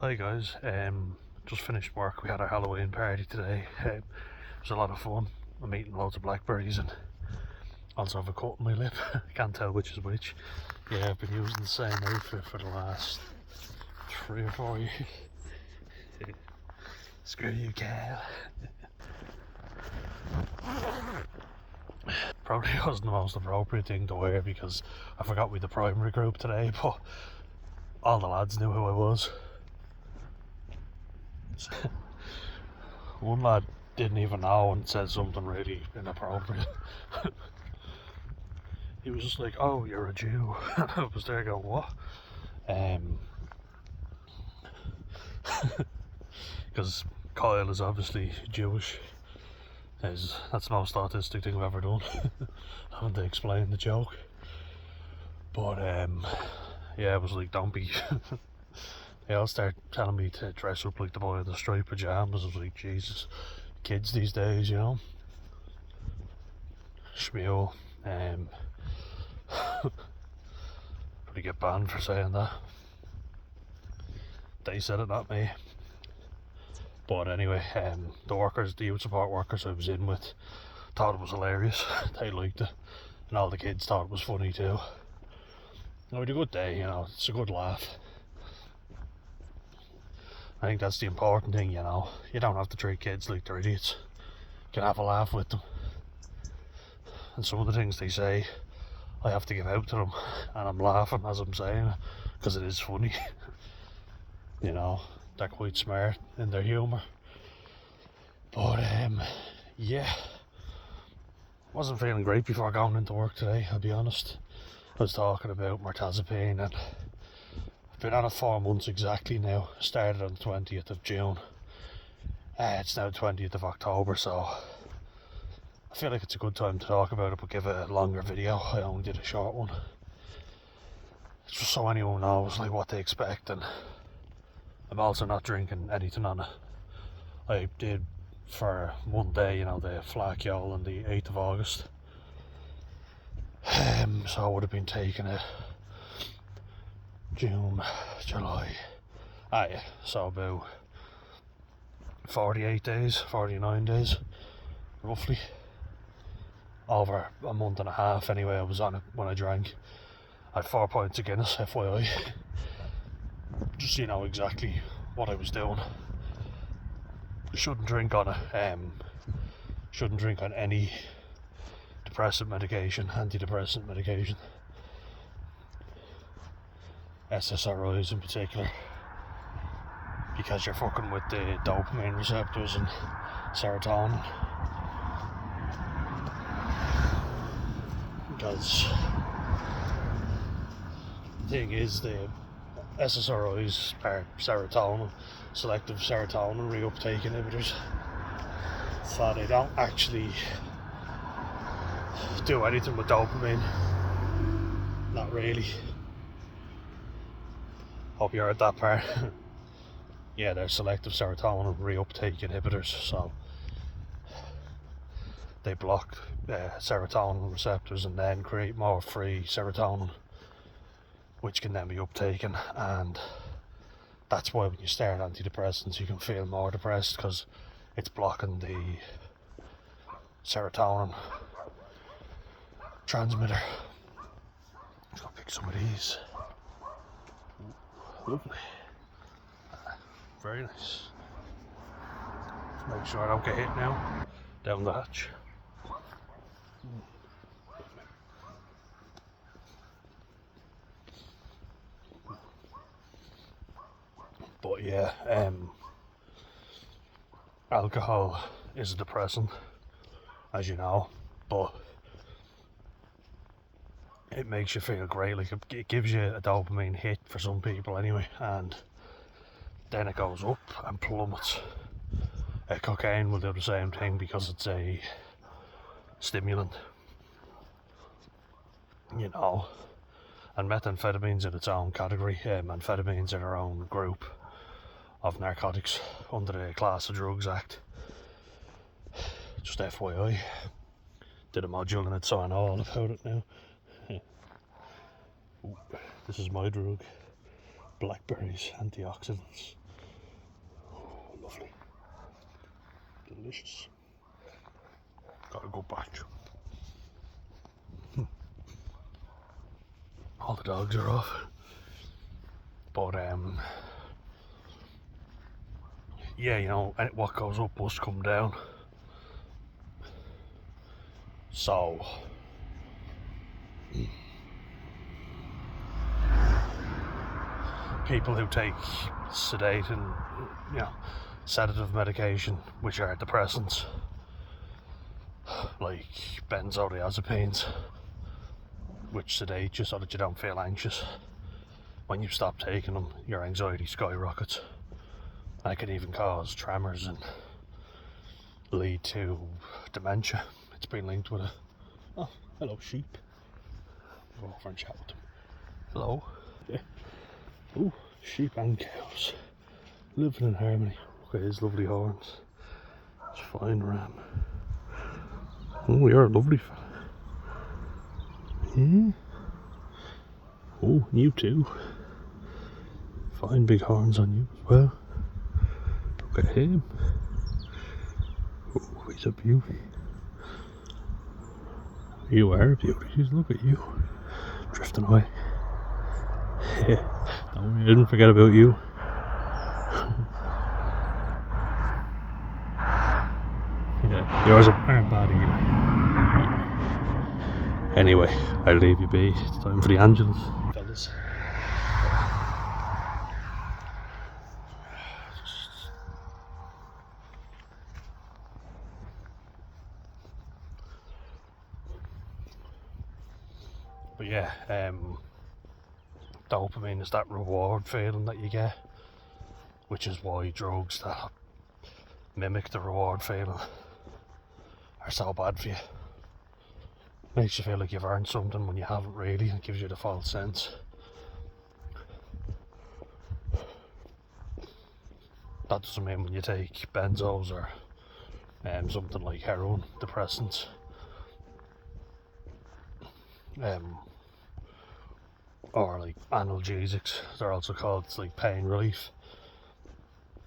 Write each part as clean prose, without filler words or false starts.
Hi guys, just finished work. We had our Halloween party today. It was a lot of fun. I'm eating loads of blackberries and also have a cut on my lip. Can't tell which is which. Yeah, I've been using the same outfit for the last 3 or 4 years. Screw you, Cal. Probably wasn't the most appropriate thing to wear because I forgot with the primary group today, but all the lads knew who I was. One lad didn't even know and said something really inappropriate. He was just like, "Oh, you're a Jew." And I was there going, "What?" Because Kyle is obviously Jewish. That's the most autistic thing I've ever done. Having to explain the joke. But yeah, it was like, "Don't be." They all start telling me to dress up like the boy in the striped pajamas. I was like, Jesus, kids these days, you know. Shmuel. Probably get banned for saying that. They said it, not me. But anyway, the youth support workers I was in with thought it was hilarious. They liked it, and all the kids thought it was funny too. We had a good day, you know. It's a good laugh. I think that's the important thing, you know. You don't have to treat kids like they're idiots. You can have a laugh with them. And some of the things they say, I have to give out to them, and I'm laughing as I'm saying it, because it is funny. You know, they're quite smart in their humour. But yeah, wasn't feeling great before going into work today, I'll be honest. I was talking about Mirtazapine, and I've been on it 4 months exactly now. Started on the 20th of June. It's now the 20th of October, so I feel like it's a good time to talk about it, but give it a longer video. I only did a short one. It's just so anyone knows like what they expect, and I'm also not drinking anything on it. I did for one day, you know, the flak yole on the 8th of August. So I would have been taking it June, July. Yeah, so about 48 days, 49 days, roughly. Over a month and a half anyway, I was on it when I drank. I had 4 pints of Guinness, FYI. Just so you know exactly what I was doing. Shouldn't drink on it. Shouldn't drink on any depressant medication, antidepressant medication. SSRIs in particular. Because you're fucking with the dopamine receptors and serotonin. Because the thing is, the SSRIs are serotonin, selective serotonin reuptake inhibitors. So they don't actually do anything with dopamine. Not really. Hope you heard that part. Yeah, they're selective serotonin reuptake inhibitors, so they block serotonin receptors and then create more free serotonin, which can then be uptaken, and that's why when you start antidepressants you can feel more depressed, because it's blocking the serotonin transmitter. Let's go pick some of these. Lovely. Very nice. Make sure I don't get hit now. Down the hatch. But yeah, alcohol is a depressant, as you know, but it makes you feel great. Like it gives you a dopamine hit for some people anyway, and then it goes up and plummets. Cocaine will do the same thing because it's a stimulant, you know, and methamphetamine's in its own category. Amphetamines in their own group of narcotics under the Class of Drugs Act. Just FYI, did a module in it, so I know all about it now. Ooh, this is my drug, blackberries, antioxidants. lovely. Delicious. Got a good batch. All the dogs are off. But yeah, you know, what goes up must come down. So people who take sedating, you know, sedative medication, which are depressants, like benzodiazepines, which sedate you so that you don't feel anxious. When you stop taking them, your anxiety skyrockets. And it can even cause tremors and lead to dementia. It's been linked with a... Oh, hello sheep. Go over and chat with them. Hello. Yeah. Oh, sheep and cows. Living in harmony. Look at his lovely horns. It's a fine ram. Oh, you're a lovely fella. Yeah. Oh, you too. Fine big horns on you as well. Look at him. Oh, he's a beauty. You are a beauty. Just look at you. Drifting away. Yeah. Don't worry, I didn't forget about you. Yeah, yours aren't bad either. Anyway, I'll leave you be. It's time for the Angelus. Fellas. But yeah, dopamine is that reward feeling that you get, which is why drugs that mimic the reward feeling are so bad for you. Makes you feel like you've earned something when you haven't really, and it gives you the false sense. That doesn't mean when you take benzos or something like heroin, depressants, or like analgesics, they're also called, it's like pain relief.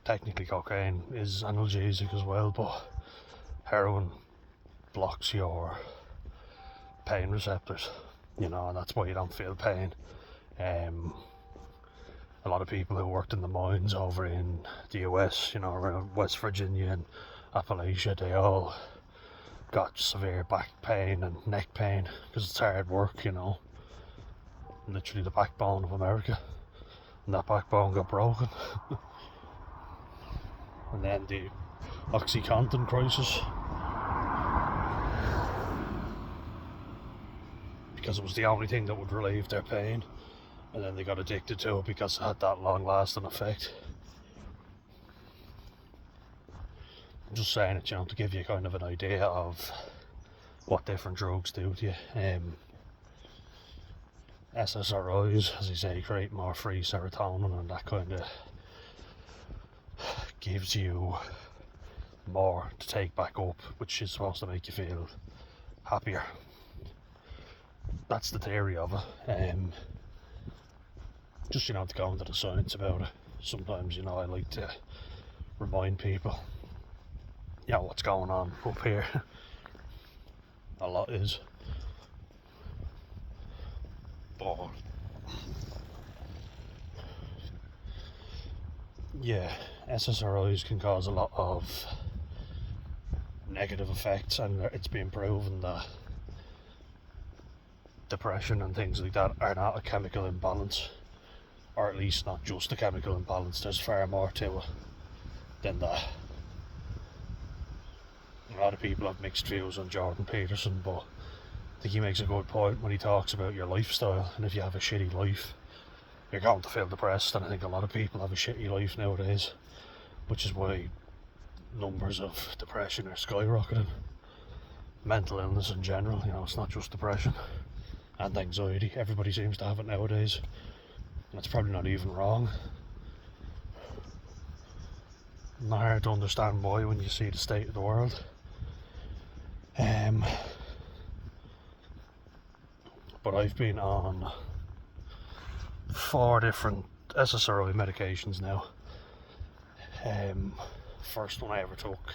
Technically cocaine is analgesic as well, but heroin blocks your pain receptors, you know, and that's why you don't feel pain. A lot of people who worked in the mines over in the US, you know, around West Virginia and Appalachia, they all got severe back pain and neck pain because it's hard work, you know. Literally the backbone of America, and that backbone got broken. And then the OxyContin crisis, because it was the only thing that would relieve their pain, and then they got addicted to it because it had that long lasting effect. I'm just saying it, you know, to give you kind of an idea of what different drugs do to you. SSRIs, as I say, create more free serotonin, and that kind of gives you more to take back up, which is supposed to make you feel happier. That's the theory of it. Just, you know, to go into the science about it. Sometimes, you know, I like to remind people, you know, what's going on up here. A lot is. But yeah, SSRIs can cause a lot of negative effects, and it's been proven that depression and things like that are not a chemical imbalance, or at least not just a chemical imbalance. There's far more to it than that. A lot of people have mixed views on Jordan Peterson, but I think he makes a good point when he talks about your lifestyle, and if you have a shitty life, you're going to feel depressed. And I think a lot of people have a shitty life nowadays, which is why numbers of depression are skyrocketing. Mental illness in general, you know, it's not just depression and anxiety. Everybody seems to have it nowadays, and it's probably not even wrong. Not hard to understand why when you see the state of the world. But I've been on 4 different SSRI medications now. first one I ever took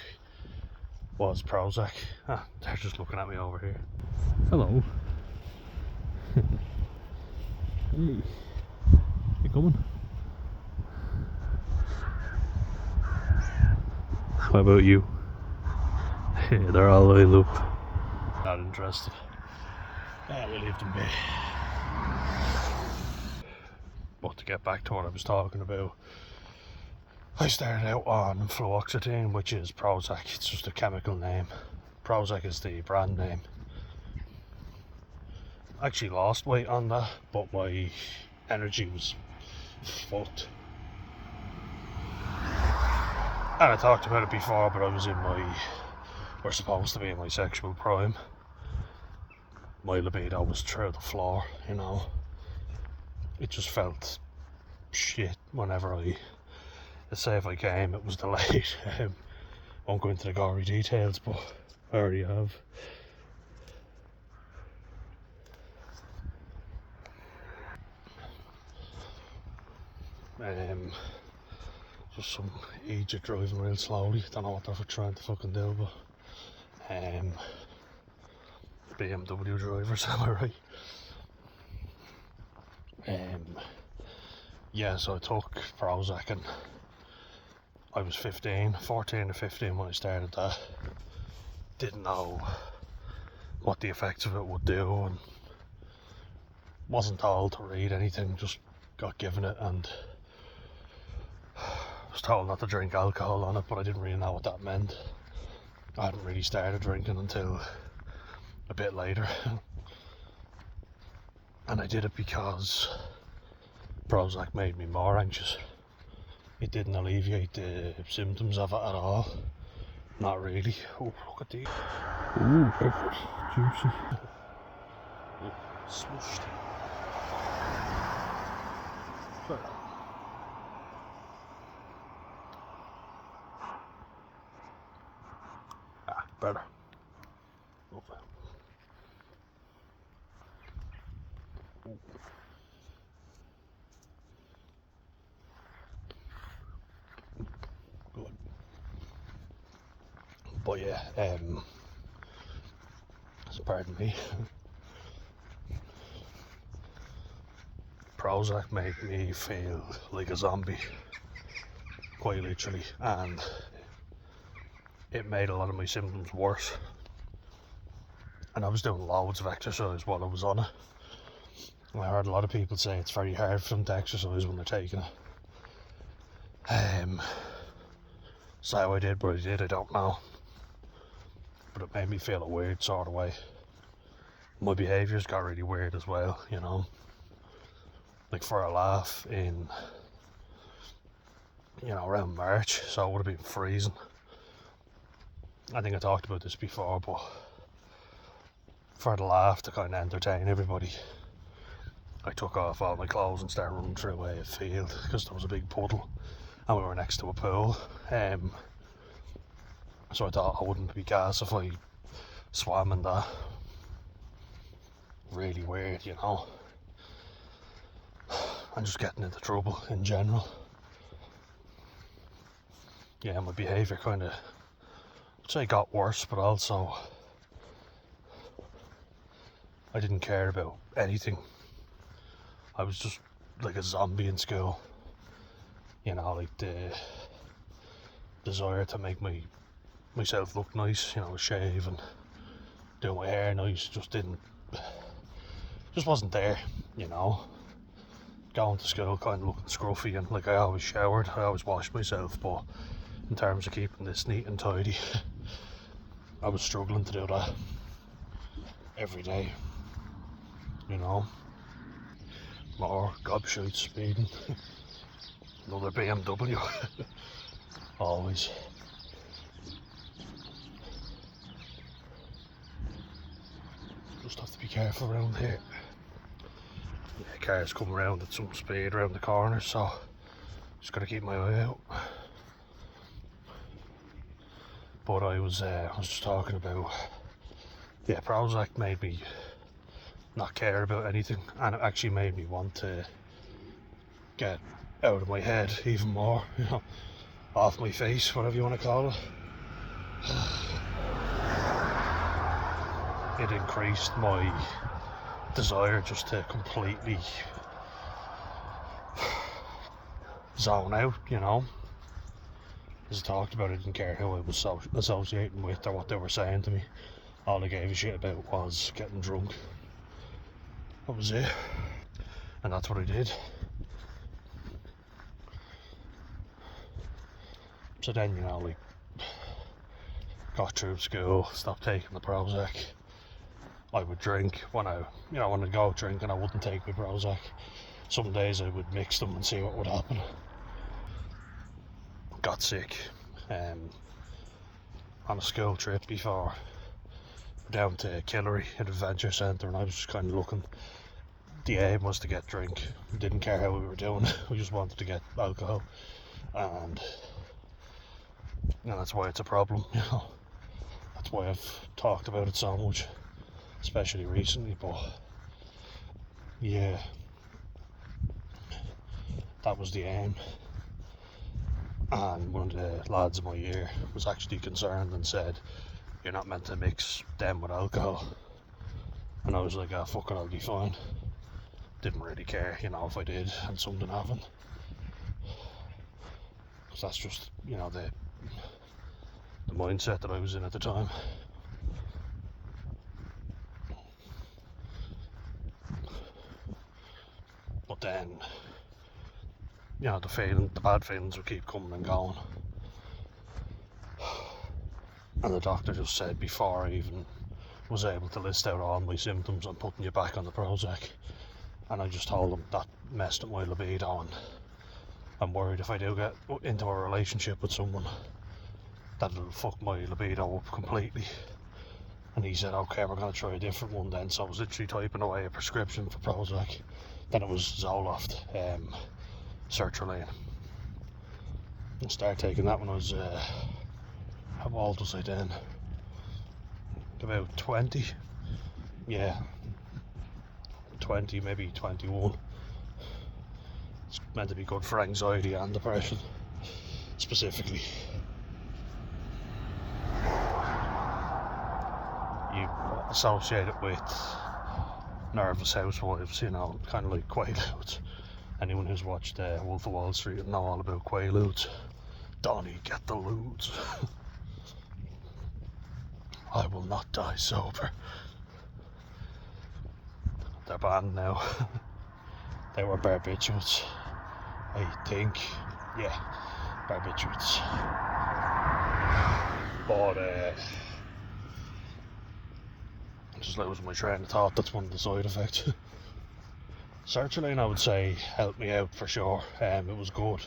was Prozac. Ah, they're just looking at me over here. Hello. Hey, you coming? What about you? Yeah, they're all lined up. Not interested. Yeah, we leave them be. But to get back to what I was talking about, I started out on fluoxetine, which is Prozac. It's just a chemical name. Prozac is the brand name. I actually lost weight on that, but my energy was fucked. And I talked about it before, but I was we're supposed to be in my sexual prime. My libido was through the floor, you know. It just felt shit whenever let's say if I came, it was delayed. Won't go into the gory details, but I already have. Just some idiot driving real slowly. Don't know what they're trying to fucking do, but BMW drivers, am I right? Yeah, so I took Prozac and I was 14 or 15 when I started that. Didn't know what the effects of it would do and wasn't told to read anything, just got given it and was told not to drink alcohol on it, but I didn't really know what that meant. I hadn't really started drinking until a bit later. And I did it because Prozac made me more anxious. It didn't alleviate the symptoms of it at all. Not really. Oh, look at these. Ooh, perfect. Juicy. Oh, smushed. Sorry. Ah, better. Lovely. Good. But yeah, pardon me. Prozac made me feel like a zombie, quite literally, and it made a lot of my symptoms worse. And I was doing loads of exercise while I was on it. And I heard a lot of people say it's very hard for them to exercise when they're taking it. So how I did what I did, I don't know. But it made me feel a weird sort of way. My behaviours got really weird as well, you know. Like for a laugh around March, so it would have been freezing. I think I talked about this before, but for the laugh to kind of entertain everybody, I took off all my clothes and started running through a field because there was a big puddle and we were next to a pool. So I thought I wouldn't be gas if I swam in that. Really weird, you know. And just getting into trouble in general. Yeah, my behaviour kind of, I'd say, got worse, but also I didn't care about anything. I was just like a zombie in school. You know, like the desire to make myself look nice, you know, shave and do my hair nice, just wasn't there, you know. Going to school kind of looking scruffy and like I always showered, I always washed myself, but in terms of keeping this neat and tidy, I was struggling to do that every day, you know. More gobshite speeding. Another BMW. Always. Just have to be careful around here. Yeah, cars come around at some speed around the corner, so just gotta keep my eye out. But I was just talking about, yeah, Prozac made me not care about anything, and it actually made me want to get out of my head even more, you know. off my face, whatever you want to call it. It increased my desire just to completely zone out, you know. As I talked about, I didn't care who I was associating with or what they were saying to me. All I gave a shit about was getting drunk. That was it. And that's what I did. So then, you know, like, got through school, stopped taking the Prozac. I would drink when I'd go drinking, I wouldn't take my Prozac. Some days I would mix them and see what would happen. Got sick on a school trip before, down to Killery at Adventure Centre, and I was just kind of looking. The aim was to get drink. We didn't care how we were doing. We just wanted to get alcohol, and that's why it's a problem. You know, that's why I've talked about it so much, especially recently. But yeah, that was the aim. And one of the lads in my year was actually concerned and said, "You're not meant to mix them with alcohol." And I was like, "Ah, fuck it, I'll be fine." Didn't really care, you know, if I did and something happened. Because that's just, you know, the mindset that I was in at the time. But then, you know, the bad feelings would keep coming and going. And the doctor just said, before I even was able to list out all my symptoms, "I'm putting you back on the Prozac." And I just told him that messed up my libido, and I'm worried if I do get into a relationship with someone, that it'll fuck my libido up completely. And he said, "Okay, we're going to try a different one then." So I was literally typing away a prescription for Prozac. Then it was Zoloft, sertraline. I started taking that when I was, how old was I then? About 20? Yeah. 20, maybe 21. It's meant to be good for anxiety and depression, specifically. You associate it with nervous housewives, you know, kind of like Quaaludes. Anyone who's watched Wolf of Wall Street will know all about Quaaludes. "Donnie, get the ludes." "I will not die sober." They're banned now. They were barbiturates, I think. Yeah, barbiturates. But I'm just losing my train of thought. That's one of the side effects. Sertraline, I would say, helped me out for sure. It was good.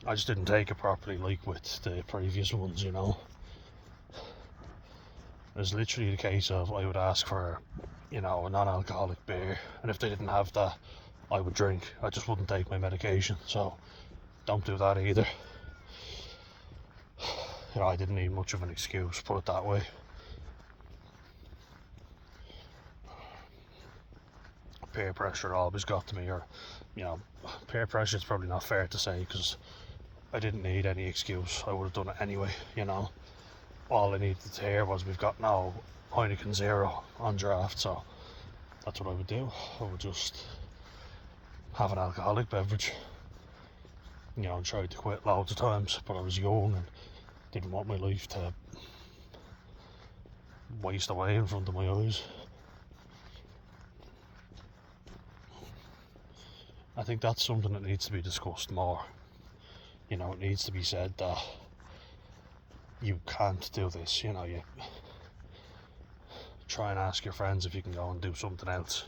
I just didn't take it properly, like with the previous ones, you know. It was literally the case of, I would ask for, you know, a non-alcoholic beer, and if they didn't have that, I would drink. I just wouldn't take my medication, so don't do that either. You know, I didn't need much of an excuse, put it that way. Peer pressure always got to me, or, you know, peer pressure is probably not fair to say, because I didn't need any excuse. I would have done it anyway, you know. All I needed to hear was, "We've got no Heineken Zero on draft," so that's what I would do. I would just have an alcoholic beverage. You know, I tried to quit loads of times, but I was young and didn't want my life to waste away in front of my eyes. I think that's something that needs to be discussed more. You know, it needs to be said that you can't do this, you know. You try and ask your friends if you can go and do something else,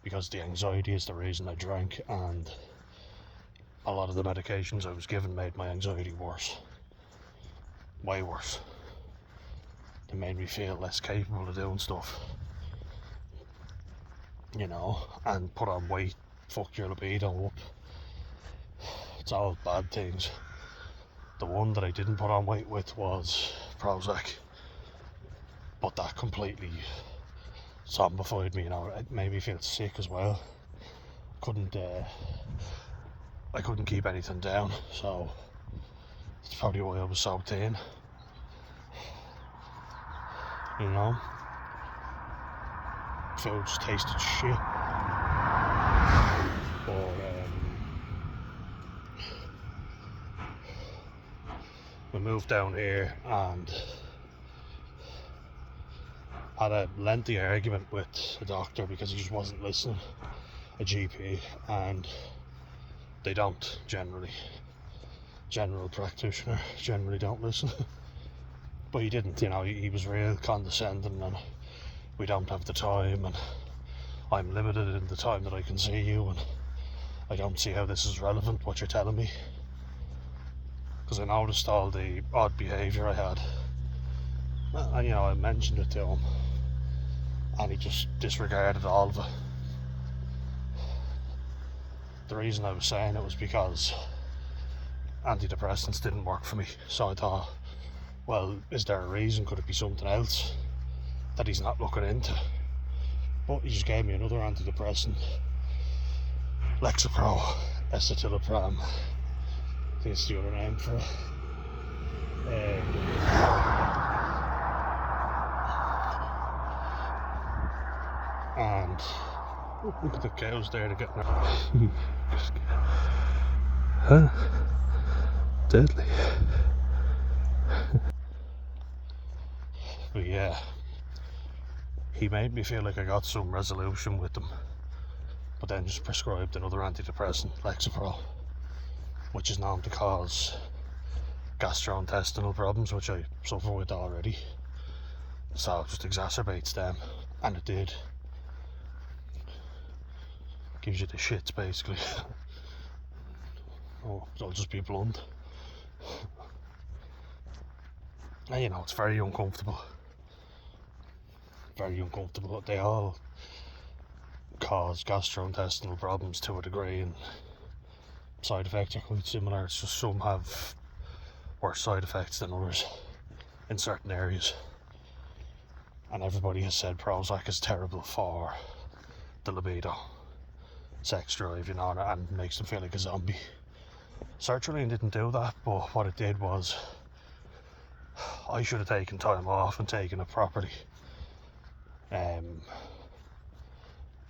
because the anxiety is the reason I drank, and a lot of the medications I was given made my anxiety worse, way worse. They made me feel less capable of doing stuff, you know, and put on weight, fuck your libido up. It's all bad things. The one that I didn't put on weight with was Prozac, but that completely zombified me, you know. It made me feel sick as well. Couldn't I couldn't keep anything down, so that's probably why I was so thin. You know, food just tasted shit. But we moved down here and had a lengthy argument with the doctor because he just wasn't listening, a GP, and they don't generally. General practitioner generally don't listen. But he didn't, you know, he was real condescending, and we don't have the time, and I'm limited in the time that I can see you, and I don't see how this is relevant, what you're telling me. Because I noticed all the odd behaviour I had, and you know, I mentioned it to him, and he just disregarded all of it. The reason I was saying it was because antidepressants didn't work for me, so I thought, well, is there a reason? Could it be something else that he's not looking into? But he just gave me another antidepressant, Lexapro, escitalopram, I think it's the other name for it. And look at the cows there, they're getting huh? Deadly. But yeah, he made me feel like I got some resolution with them, but then just prescribed another antidepressant, Lexapro, which is known to cause gastrointestinal problems, which I suffer with already, so it just exacerbates them, and it did. Gives you the shits basically. Oh, I'll just be blunt. And you know, it's very uncomfortable. Very uncomfortable. They all cause gastrointestinal problems to a degree, and side effects are quite similar. It's just some have worse side effects than others in certain areas. And everybody has said Prozac is terrible for the libido, sex drive, you know, and makes them feel like a zombie. Sertraline didn't do that, but what it did was, I should have taken time off and taken it properly.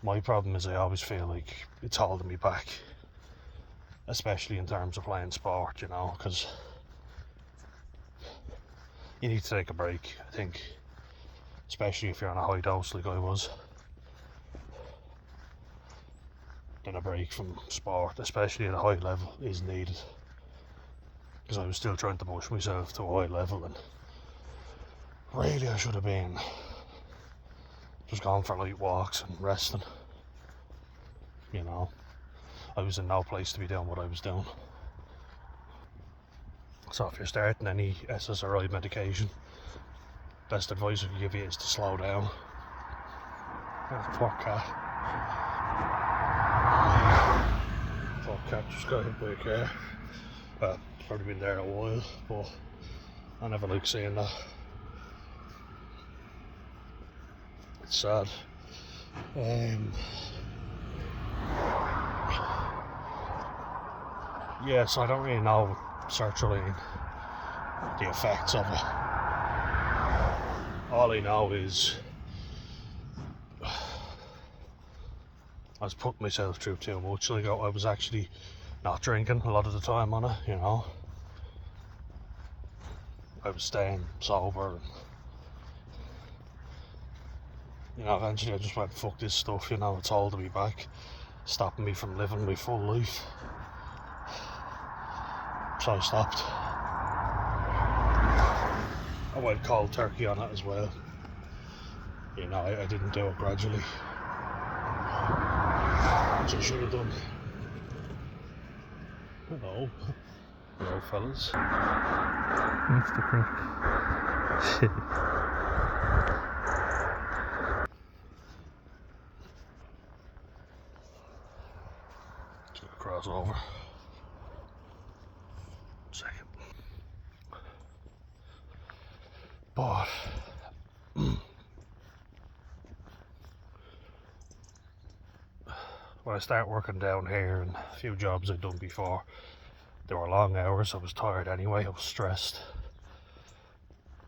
My problem is I always feel like it's holding me back, especially in terms of playing sport, you know, because you need to take a break, I think, especially if you're on a high dose like I was. Then a break from sport, especially at a high level, is needed, because I was still trying to push myself to a high level, and really I should have been just going for light walks and resting. You know, I was in no place to be doing what I was doing. So if you're starting any SSRI medication, best advice I can give you is to slow down. Oh, poor cat. Poor cat just got hit by a car. Well, it's probably been there a while, but I never like seeing that. It's sad. Yeah, so I don't really know sertraline, the effects of it. All I know is I was putting myself through too much. Like, I was actually not drinking a lot of the time on it, you know. I was staying sober, and you know, eventually I just went, fuck this stuff, you know, it's holding me back, stopping me from living my full life. So I stopped. I went cold turkey on it as well. You know, I didn't do it gradually, which I should have done. Hello. Hello, fellas. What's the crack? Just gonna cross over. Second. But when I started working down here and a few jobs I'd done before, they were long hours. I was tired anyway, I was stressed,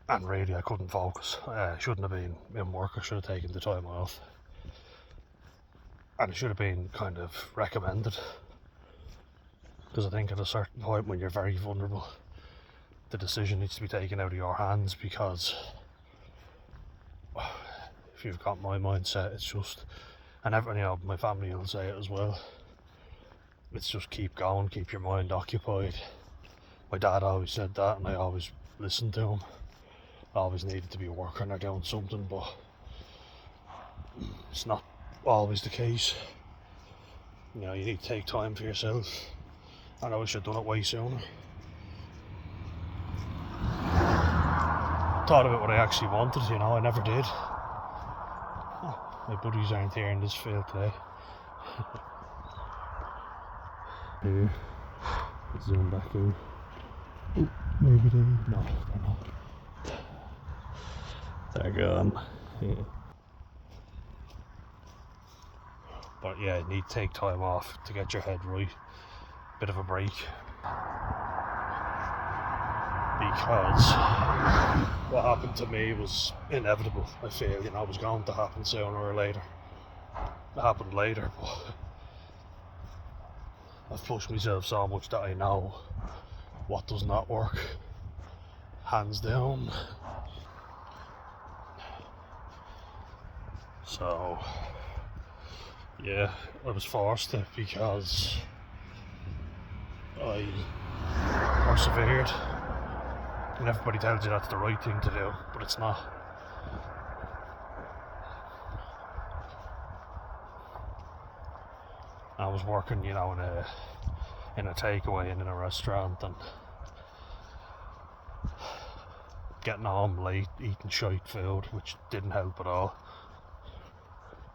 and really I couldn't focus. I shouldn't have been in work. I should have taken the time off, and it should have been kind of recommended, because I think at a certain point when you're very vulnerable, the decision needs to be taken out of your hands, because if you've got my mindset, it's just, and everyone, you know, my family will say it as well, it's just keep going, keep your mind occupied. My dad always said that, and I always listened to him. I always needed to be working or doing something, but it's not always the case. You know, you need to take time for yourself, and I wish I'd done it way sooner. Thought about what I actually wanted, you know, I never did. Oh, my buddies aren't here in this field today. Here, let's zoom back in. Oh, maybe they, no, they're not. They're gone. Yeah. But yeah, you need to take time off to get your head right. Bit of a break. Because what happened to me was inevitable, I feel. You know, it was going to happen sooner or later. It happened later, but I've pushed myself so much that I know what does not work, hands down. So yeah, I was forced to, because I persevered. And everybody tells you that's the right thing to do, but it's not. I was working, you know, in a takeaway and in a restaurant, and getting home late, eating shite food, which didn't help at all.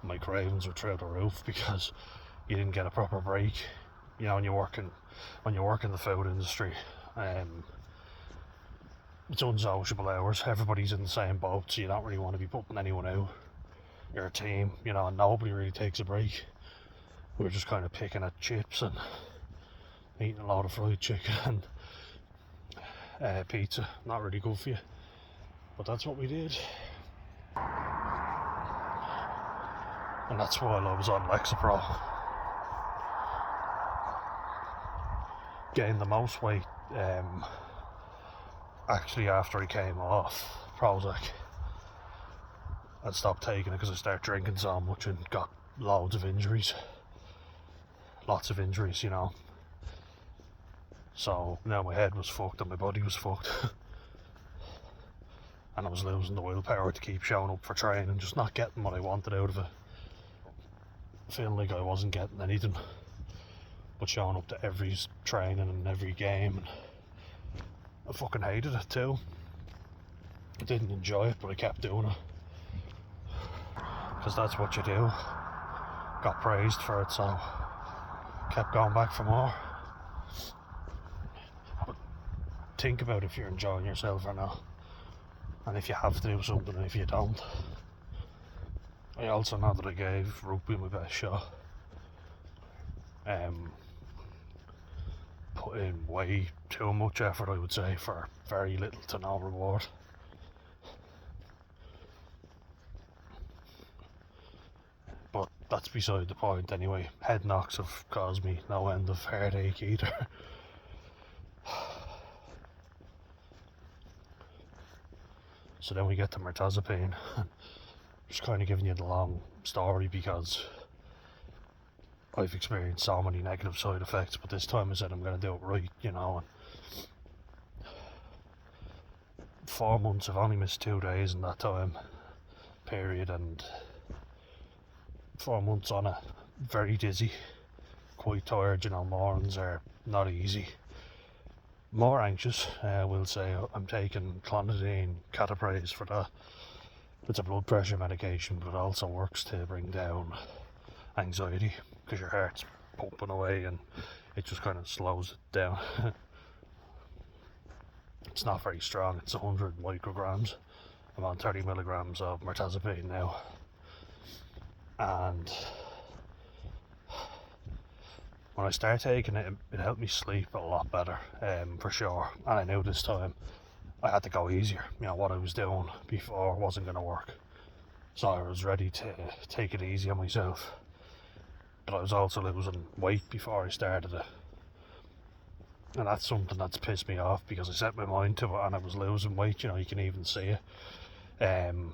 My cravings were through the roof because you didn't get a proper break. You know, when you work in the food industry, it's unsociable hours. Everybody's in the same boat, so you don't really want to be putting anyone out. You're a team, you know, and nobody really takes a break. We were just kind of picking at chips and eating a lot of fried chicken and pizza. Not really good for you, but that's what we did. And that's while I was on Lexapro. Gained the most weight actually after I came off Prozac. I stopped taking it because I started drinking so much and got loads of injuries. Lots of injuries, you know. So now my head was fucked and my body was fucked. And I was losing the willpower to keep showing up for training and just not getting what I wanted out of it. Feeling like I wasn't getting anything, but showing up to every training and every game. And I fucking hated it too. I didn't enjoy it, but I kept doing it. Because that's what you do. Got praised for it, so kept going back for more. But think about if you're enjoying yourself or not, and if you have to do something and if you don't. I also know that I gave rugby my best shot. Put in way too much effort, I would say, for very little to no reward. But that's beside the point anyway. Head knocks have caused me no end of heartache either. So then we get to Mirtazapine. Just kind of giving you the long story because I've experienced so many negative side effects, but this time I said I'm going to do it right, you know. And 4 months, I've only missed 2 days in that time period, and 4 months on it, very dizzy, quite tired, you know. Mornings are not easy. More anxious, I will say. I'm taking clonidine, cataprase for that. It's a blood pressure medication, but it also works to bring down anxiety because your heart's pumping away and it just kind of slows it down. It's not very strong, it's 100 micrograms. I'm on 30 milligrams of mirtazapine now. And when I started taking it, it helped me sleep a lot better, for sure. And I knew this time I had to go easier. You know, what I was doing before wasn't going to work. So I was ready to take it easy on myself. But I was also losing weight before I started it. And that's something that's pissed me off, because I set my mind to it and I was losing weight, you know, you can even see it. Then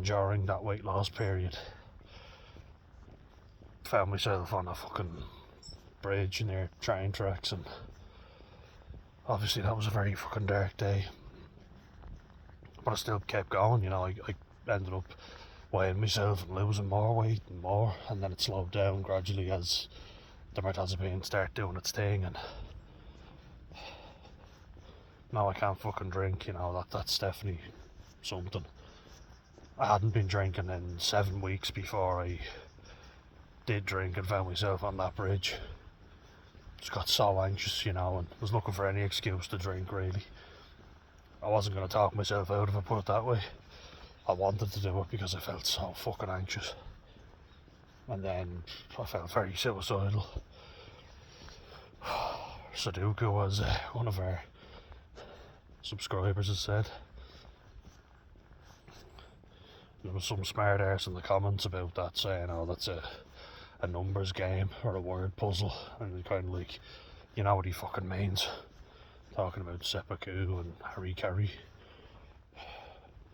during that weight loss period, found myself on a fucking bridge near train tracks, and obviously that was a very fucking dark day. But I still kept going, you know, I ended up weighing myself and losing more weight and more, and then it slowed down gradually as the Mirtazapine started doing its thing, and now I can't fucking drink, you know, that's definitely something. I hadn't been drinking in 7 weeks before I did drink and found myself on that bridge. Just got so anxious, you know, and was looking for any excuse to drink, really. I wasn't going to talk myself out of it, put it that way. I wanted to do it because I felt so fucking anxious. And then I felt very suicidal. Sudoku, as one of our subscribers has said. There was some smart arse in the comments about that, saying, oh, that's a numbers game or a word puzzle, and kind of like, you know what he fucking means. Talking about seppuku and harikari.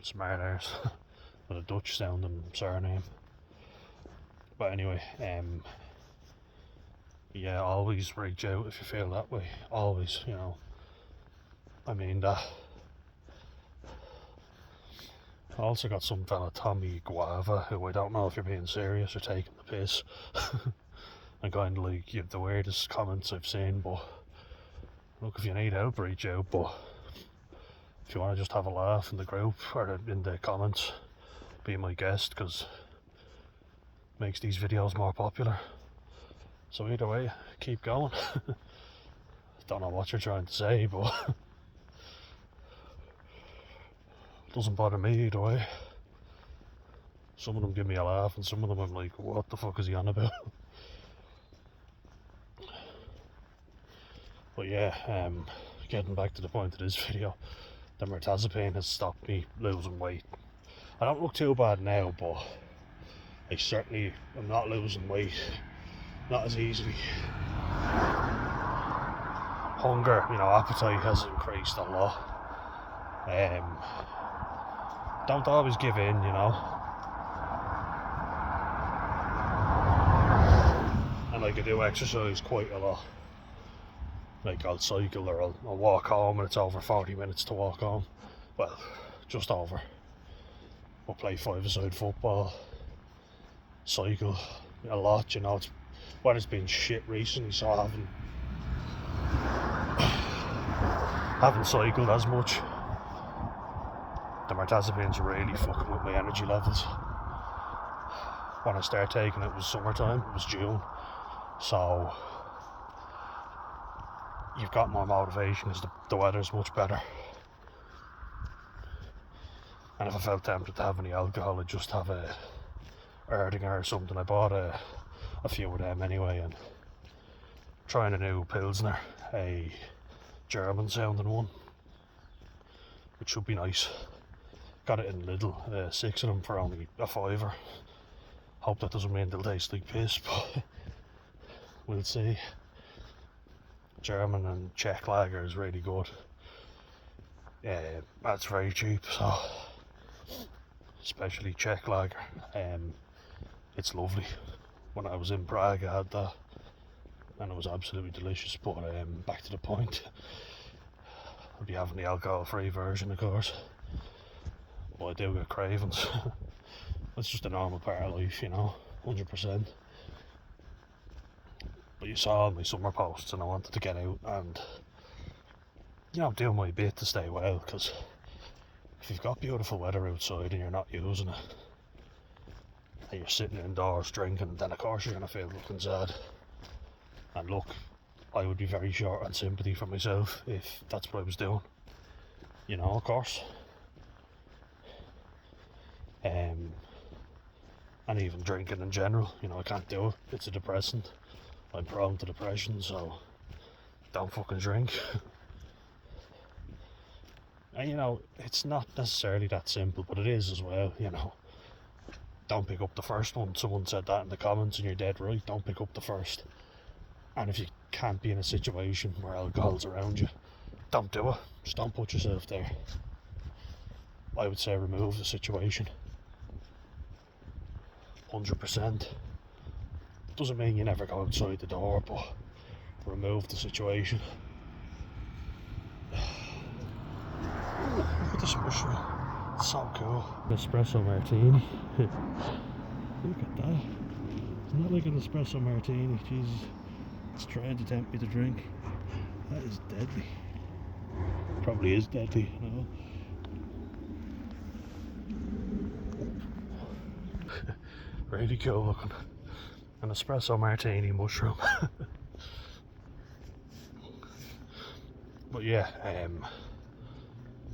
Smart arse. With a Dutch sounding surname. But anyway, yeah, always reach out if you feel that way. Always, you know. I mean that. I also got some fella, Tommy Guava, who I don't know if you're being serious or taking the piss. And kind of like, you have the weirdest comments I've seen, but look, if you need help, reach out. But if you want to just have a laugh in the group or in the comments, be my guest, because it makes these videos more popular. So either way, keep going. Don't know what you're trying to say, but it doesn't bother me either way. Some of them give me a laugh, and some of them I'm like, what the fuck is he on about? But yeah, getting back to the point of this video, the Mirtazapine has stopped me losing weight. I don't look too bad now, but I certainly am not losing weight, not as easily. Hunger, you know, appetite has increased a lot. Don't always give in, you know. And like, I do exercise quite a lot. Like, I'll cycle or I'll walk home, and it's over 40 minutes to walk home. Well, just over. We'll play five-a-side football, cycle a lot, you know. Weather's been shit recently, so I haven't cycled as much. The Mirtazapine's really fucking with my energy levels. When I started taking it, it was summertime, it was June, so you've got more motivation as the weather's much better. And if I felt tempted to have any alcohol, I'd just have a Erdinger or something. I bought a few of them anyway, and trying a new Pilsner, a German sounding one, which should be nice. Got it in Lidl, 6 of them for only a £5. Hope that doesn't mean they'll taste like piss, but we'll see. German and Czech lager is really good. That's very cheap, so especially Czech lager. It's lovely. When I was in Prague, I had that, and it was absolutely delicious. But back to the point, I'll be having the alcohol-free version, of course. But I do get cravings. It's just a normal part of life, you know, 100%. But you saw my summer posts, and I wanted to get out and, you know, do my bit to stay well, because if you've got beautiful weather outside and you're not using it, and you're sitting indoors drinking, then of course you're going to feel looking sad. And look, I would be very short on sympathy for myself if that's what I was doing, you know, of course. And even drinking in general, you know, I can't do it, it's a depressant. I'm prone to depression, so don't fucking drink. And you know, it's not necessarily that simple, but it is as well, you know. Don't pick up the first one. Someone said that in the comments and you're dead right. Don't pick up the first. And if you can't be in a situation where alcohol's around you, don't do it. Just don't put yourself there. I would say remove the situation. 100%. Doesn't mean you never go outside the door, but remove the situation. Look at this mushroom. It's so cool. Espresso martini. Look at that. Isn't that like an espresso martini? Jesus. It's trying to tempt me to drink. That is deadly. Probably is deadly, you know. Really cool looking. An espresso martini mushroom. But yeah,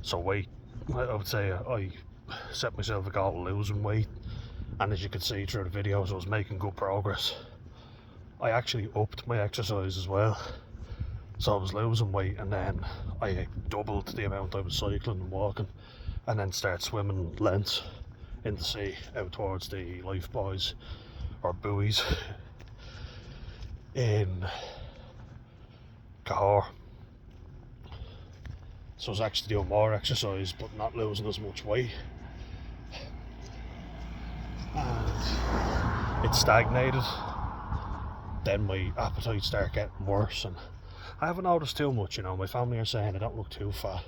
so weight, I would say I set myself a goal of losing weight, and as you can see through the videos, I was making good progress. I actually upped my exercise as well, so I was losing weight, and then I doubled the amount I was cycling and walking, and then start swimming lengths in the sea out towards the life buoys or buoys in Cahor. So I was actually doing more exercise but not losing as much weight, and it stagnated. Then my appetite started getting worse, and I haven't noticed too much, you know. My family are saying I don't look too fat.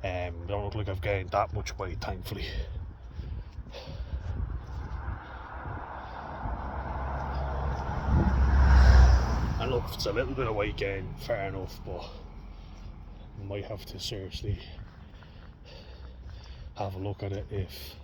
I don't look like I've gained that much weight, thankfully. And look, if it's a little bit of weight gain, fair enough, but I might have to seriously have a look at it if